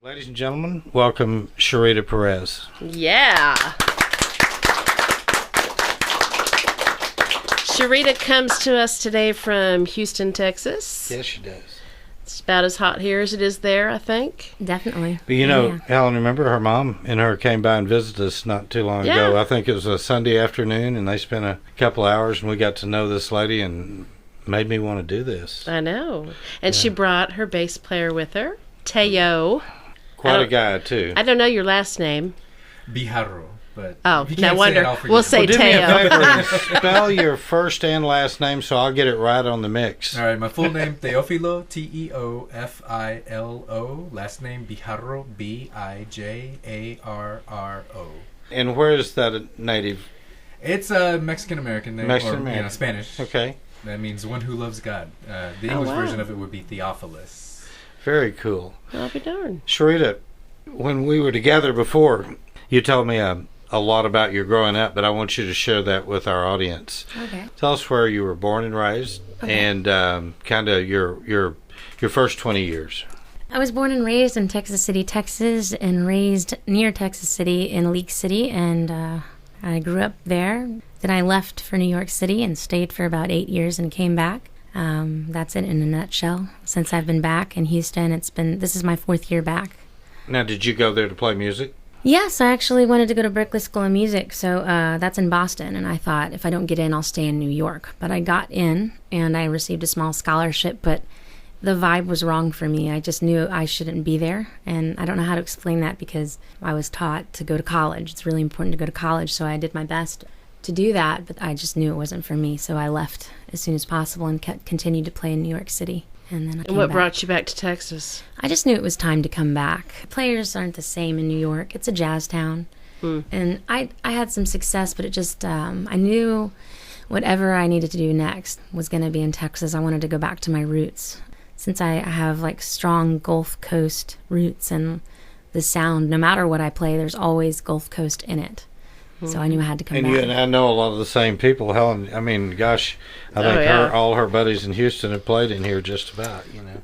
Ladies and gentlemen, welcome Sherita Perez. Yeah. Sherita comes to us today from Houston, Texas. Yes, she does. It's about as hot here as it is there, I think. Definitely. But you know, Helen, remember her mom and her came by and visited us not too long ago. I think it was a Sunday afternoon, and they spent a couple hours, and we got to know this lady and made me want to do this. I know. And she brought her bass player with her, Teo. Quite a guy, too. I don't know your last name. Bijarro. But no wonder. We'll say do me a Teo. favor and spell your first and last name so I'll get it right on the mix. All right, my full name, Teofilo, Teofilo. Last name, Bijarro, Bijarro. And where is that native? It's a Mexican-American name. Mexican-American. Or, Spanish. Okay. That means one who loves God. The English version of it would be Theophilus. Very cool. I'll be darned. Sherita, when we were together before, you told me a lot about your growing up, but I want you to share that with our audience. Okay. Tell us where you were born and raised, and kind of your first 20 years. I was born and raised in Texas City, Texas, and raised near Texas City in Leak City, and I grew up there. Then I left for New York City and stayed for about 8 years and came back. That's it in a nutshell. Since I've been back in Houston, this is my 4th year back. Now, did you go there to play music? Yes, I actually wanted to go to Berklee School of Music, so that's in Boston, and I thought if I don't get in, I'll stay in New York. But I got in, and I received a small scholarship, but the vibe was wrong for me. I just knew I shouldn't be there, and I don't know how to explain that because I was taught to go to college. It's really important to go to college, so I did my best to do that, but I just knew it wasn't for me, so I left as soon as possible and continued to play in New York City. And then I came what back. Brought you back to Texas? I just knew it was time to come back. Players aren't the same in New York. It's a jazz town. And I had some success, but it just, I knew whatever I needed to do next was going to be in Texas. I wanted to go back to my roots. Since I have like strong Gulf Coast roots and the sound, no matter what I play, there's always Gulf Coast in it. So I knew I had to come back. You and I know a lot of the same people. Helen, I mean, gosh, I think all her buddies in Houston have played in here just about, you know.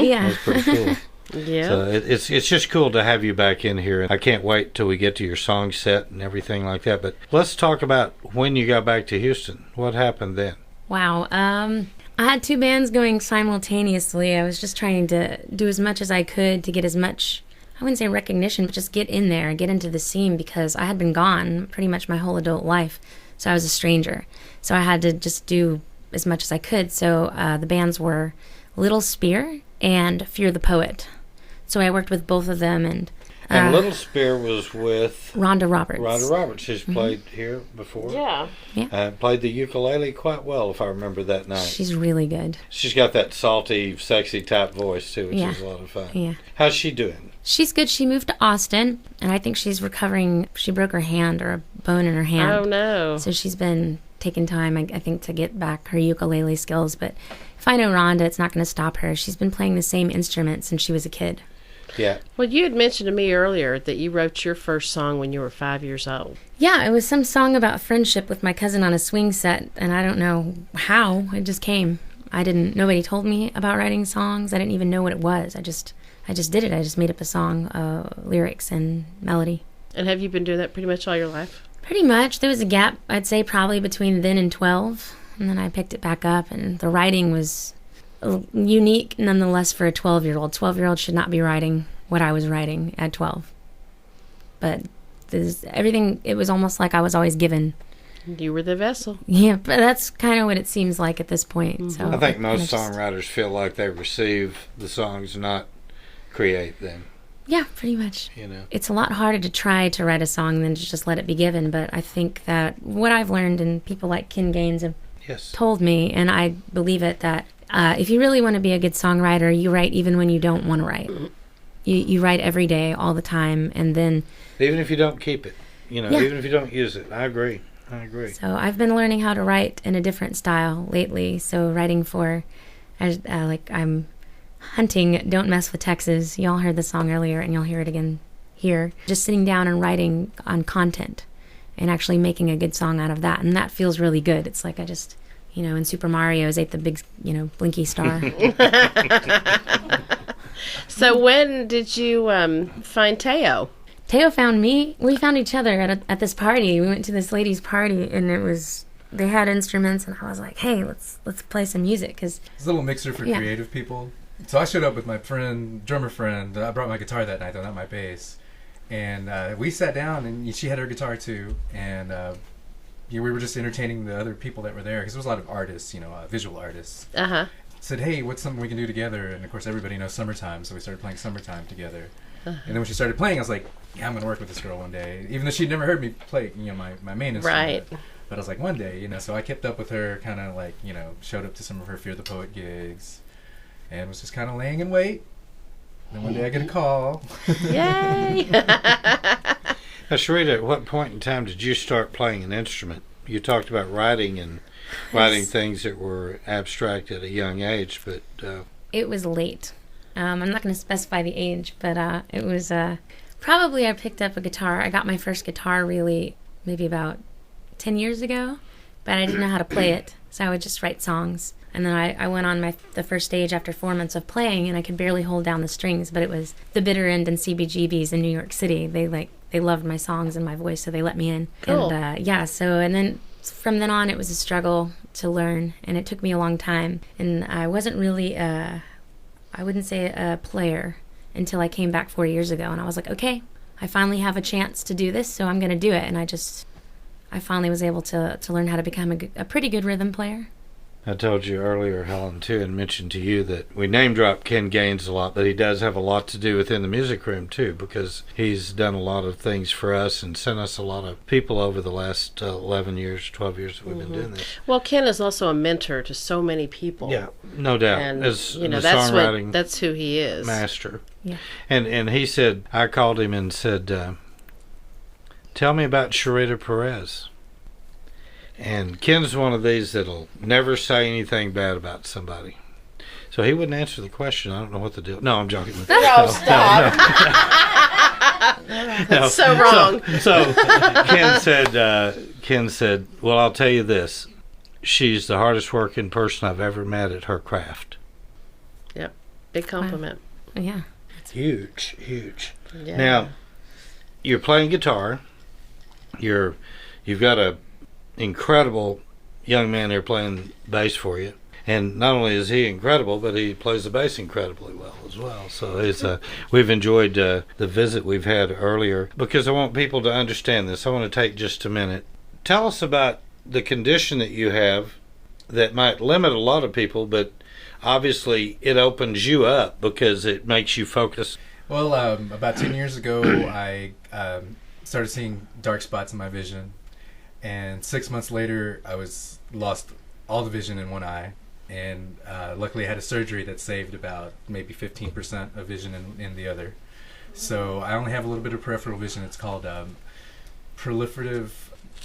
Yeah. That's pretty cool. Yeah. So it's just cool to have you back in here. I can't wait till we get to your song set and everything like that. But let's talk about when you got back to Houston. What happened then? Wow. I had 2 bands going simultaneously. I was just trying to do as much as I could to get as much, I wouldn't say recognition, but just get in there, get into the scene, because I had been gone pretty much my whole adult life. So I was a stranger. So I had to just do as much as I could. So the bands were Little Spear and Fear the Poet. So I worked with both of them. And Little Spear was with Rhonda Roberts. Rhonda Roberts, who's played here before. Yeah. Played the ukulele quite well, if I remember that night. She's really good. She's got that salty, sexy type voice, too, which is a lot of fun. Yeah. How's she doing? She's good. She moved to Austin, and I think she's recovering. She broke her hand or a bone in her hand. Oh, no. So she's been taking time, I think, to get back her ukulele skills. But if I know Rhonda, it's not going to stop her. She's been playing the same instrument since she was a kid. Yeah. Well, you had mentioned to me earlier that you wrote your first song when you were 5 years old. Yeah, it was some song about friendship with my cousin on a swing set, and I don't know how. It just came. Nobody told me about writing songs. I didn't even know what it was. I just did it. I just made up a song, lyrics and melody. And have you been doing that pretty much all your life? Pretty much. There was a gap, I'd say, probably between then and 12, and then I picked it back up, and the writing was unique nonetheless for a 12-year-old. 12-year-old should not be writing what I was writing at 12. But everything, it was almost like I was always given. You were the vessel. Yeah, but that's kind of what it seems like at this point. So I think most songwriters feel like they receive the songs, not create them. Yeah, pretty much. You know, it's a lot harder to try to write a song than to just let it be given. But I think that what I've learned, and people like Ken Gaines have told me, and I believe it, that if you really want to be a good songwriter, you write even when you don't want to write. You write every day, all the time, and then even if you don't keep it, even if you don't use it. I agree. So I've been learning how to write in a different style lately. So writing for, I'm hunting Don't Mess with Texas. Y'all heard the song earlier, and you'll hear it again here. Just sitting down and writing on content and actually making a good song out of that. And that feels really good. It's like I just, in Super Mario's ate the big, blinky star. So when did you find Teo? Teo found me. We found each other at this party. We went to this lady's party, and they had instruments, and I was like, hey, let's play some music. Cause, it's a little mixer for creative people. So I showed up with my drummer friend. I brought my guitar that night, though, not my bass. And we sat down, and she had her guitar too. And we were just entertaining the other people that were there, because there was a lot of artists, visual artists. Said, hey, what's something we can do together? And of course, everybody knows Summertime, so we started playing Summertime together. And then when she started playing, I was like, yeah, I'm going to work with this girl one day. Even though she'd never heard me play, my main instrument. Right. But I was like, one day, so I kept up with her, kind of like, showed up to some of her Fear the Poet gigs, and was just kind of laying in wait. Then one day I get a call. Yay! Now, Sherita, at what point in time did you start playing an instrument? You talked about writing things that were abstract at a young age, but... It was late. I'm not going to specify the age, but it was probably I picked up a guitar. I got my first guitar really maybe about 10 years ago, but I didn't know how to play it, so I would just write songs. And then I went on the first stage after 4 months of playing, and I could barely hold down the strings, but it was the Bitter End and CBGBs in New York City. They loved my songs and my voice, so they let me in. Cool. And and then from then on, it was a struggle to learn, and it took me a long time. And I wasn't really I wouldn't say a player until I came back 4 years ago, and I was like, okay, I finally have a chance to do this, so I'm going to do it. And I finally was able to learn how to become a pretty good rhythm player. I told you earlier, Helen, too, and mentioned to you that we name-drop Ken Gaines a lot, but he does have a lot to do within the music room, too, because he's done a lot of things for us and sent us a lot of people over the last 11 years, 12 years that we've been doing this. Well, Ken is also a mentor to so many people. Yeah, no doubt. And, as the that's songwriting that's who he is. Master. Yeah. And he said, I called him and said, tell me about Sherita Perez. And Ken's one of these that'll never say anything bad about somebody. So he wouldn't answer the question. I don't know what the deal. No, I'm joking. No, stop. That's so wrong. So Ken said, well, I'll tell you this. She's the hardest working person I've ever met at her craft. Yep. Big compliment. Wow. Yeah. Huge. Yeah. Now, you're playing guitar. You've got a incredible young man here playing bass for you, and not only is he incredible, but he plays the bass incredibly well as well. So we've enjoyed the visit we've had earlier, because I want people to understand this. I want to take just a minute. Tell us about the condition that you have that might limit a lot of people, but obviously it opens you up because it makes you focus. Well, about 10 years ago, I started seeing dark spots in my vision. And 6 months later, I lost all the vision in one eye, and luckily I had a surgery that saved about maybe 15% of vision in the other. So I only have a little bit of peripheral vision. It's called proliferative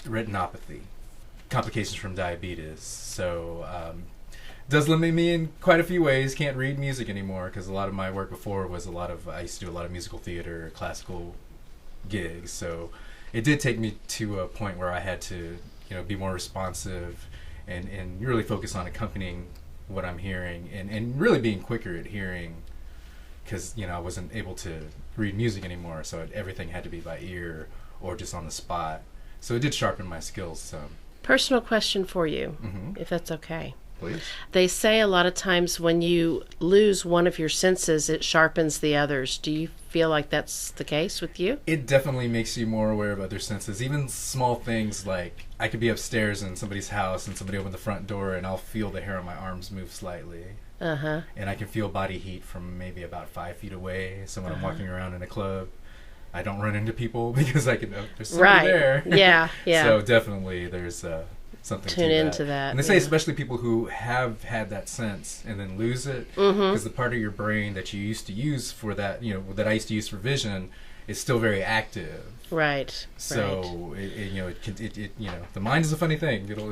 retinopathy, complications from diabetes. So does limit me in quite a few ways. Can't read music anymore because a lot of my work before was I used to do a lot of musical theater, classical gigs. So it did take me to a point where I had to, be more responsive and really focus on accompanying what I'm hearing and really being quicker at hearing, because, I wasn't able to read music anymore, so everything had to be by ear or just on the spot. So it did sharpen my skills some. Personal question for you, if that's okay. Please. They say a lot of times when you lose one of your senses, it sharpens the others. Do you feel like that's the case with you? It definitely makes you more aware of other senses. Even small things like I could be upstairs in somebody's house and somebody opened the front door and I'll feel the hair on my arms move slightly. And I can feel body heat from maybe about 5 feet away. So when I'm walking around in a club, I don't run into people because I can there's somebody there. Yeah. So definitely there's something tune to into that. And they say especially people who have had that sense and then lose it, because the part of your brain that you used to use for that, that I used to use for vision, is still very active. Right. So the mind is a funny thing. It'll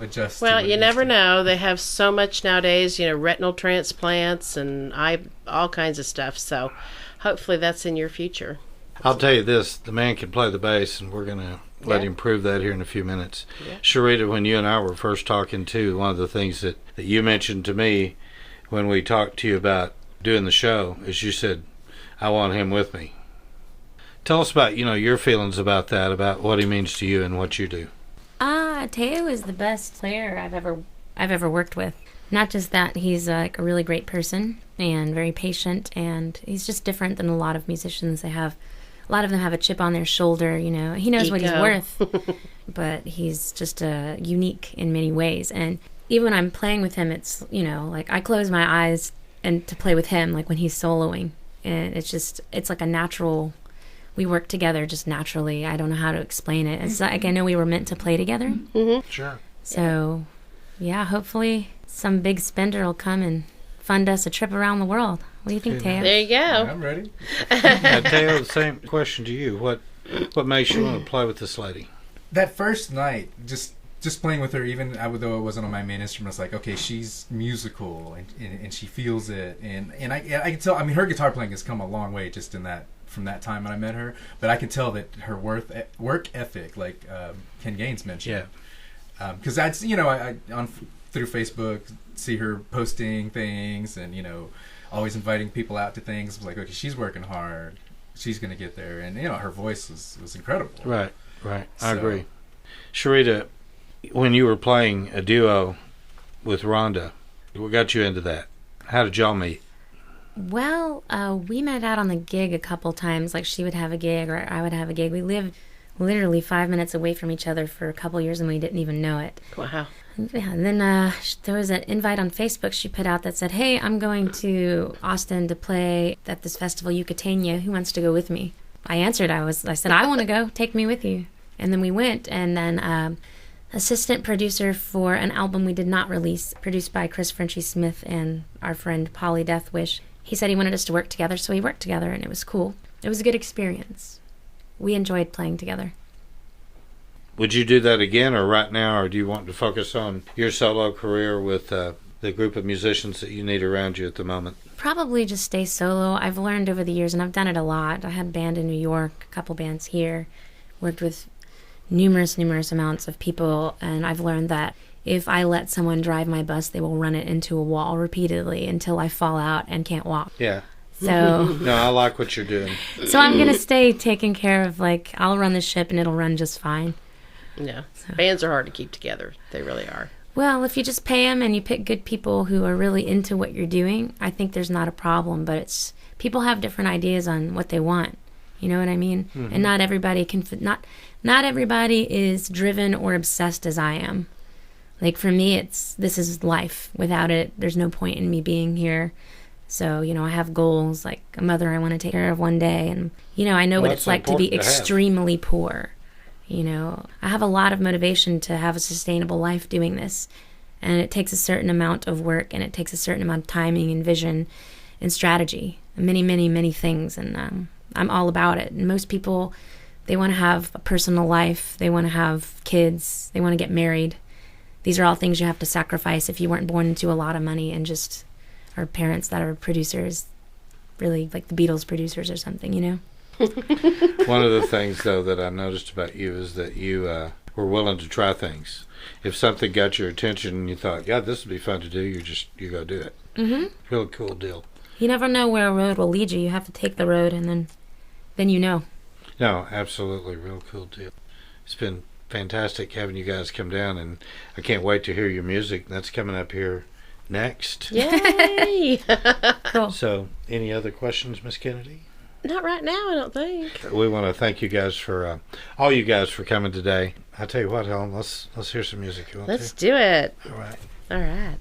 adjust. Well, you never know. They have so much nowadays. Retinal transplants and all kinds of stuff. So hopefully that's in your future. I'll tell you this: the man can play the bass, and we're gonna let him prove that here in a few minutes. Yeah. Sherita, when you and I were first talking too, one of the things that you mentioned to me when we talked to you about doing the show is you said, I want him with me. Tell us about, your feelings about that, about what he means to you and what you do. Teo is the best player I've ever worked with. Not just that, he's like a really great person and very patient, and he's just different than a lot of musicians. A lot of them have a chip on their shoulder, He knows what he's worth, but he's just unique in many ways. And even when I'm playing with him, it's, like I close my eyes and to play with him, like when he's soloing. And it's like a natural, we work together just naturally. I don't know how to explain it. It's like I know we were meant to play together. Mm-hmm. Sure. So, yeah, hopefully some big spender will come and fund us a trip around the world. What do you think, Teo? There you go. I'm ready. Teo, the same question to you. What makes you want to play with this lady? That first night, just playing with her, even though it wasn't on my main instrument, I was like, okay, she's musical and she feels it, and I can tell. I mean, her guitar playing has come a long way just from that time when I met her. But I can tell that her work ethic, like Ken Gaines mentioned, because I through Facebook see her posting things and always inviting people out to things. I was like, okay, she's working hard, she's gonna get there, and her voice was incredible. Right. I agree. Sherita, when you were playing a duo with Rhonda, what got you into that? How did y'all meet? Well, we met out on the gig a couple times. Like she would have a gig or I would have a gig. We lived literally 5 minutes away from each other for a couple years and we didn't even know it. Wow. Yeah, and then there was an invite on Facebook she put out that said, hey, I'm going to Austin to play at this festival, Yucatania. Who wants to go with me? I answered. I said, I want to go. Take me with you. And then we went. And then assistant producer for an album we did not release, produced by Chris Frenchy Smith and our friend Polly Deathwish. He said he wanted us to work together, so we worked together, and it was cool. It was a good experience. We enjoyed playing together. Would you do that again, or right now, or do you want to focus on your solo career with the group of musicians that you need around you at the moment? Probably just stay solo. I've learned over the years, and I've done it a lot. I had a band in New York, a couple bands here, worked with numerous amounts of people, and I've learned that if I let someone drive my bus, they will run it into a wall repeatedly until I fall out and can't walk. Yeah. So no, I like what you're doing. So I'm going to stay taking care of, like, I'll run the ship and it'll run just fine. Yeah. So. Bands are hard to keep together. They really are. Well, if you just pay them and you pick good people who are really into what you're doing, I think there's not a problem. But it's people have different ideas on what they want. You know what I mean? Mm-hmm. And not everybody can not everybody is driven or obsessed as I am. Like for me, this is life. Without it, there's no point in me being here. So, I have goals, like a mother I want to take care of one day. And, I know what it's like to be extremely poor. I have a lot of motivation to have a sustainable life doing this. And it takes a certain amount of work, and it takes a certain amount of timing and vision and strategy. And many things. And I'm all about it. And most people, they want to have a personal life. They want to have kids. They want to get married. These are all things you have to sacrifice if you weren't born into a lot of money and just are parents that are producers, really like the Beatles producers or something, One of the things, though, that I noticed about you is that you were willing to try things. If something got your attention and you thought, yeah, this would be fun to do, you go do it. Mm-hmm. Really cool deal. You never know where a road will lead you. You have to take the road and then you know. No, absolutely. Real cool deal. It's been fantastic having you guys come down, and I can't wait to hear your music. That's coming up here next. Yay! Cool. So, any other questions, Miss Kennedy? Not right now, I don't think. We want to thank you guys for all you guys for coming today. I tell you what, Helen, let's hear some music. You want Let's do it. All right. All right.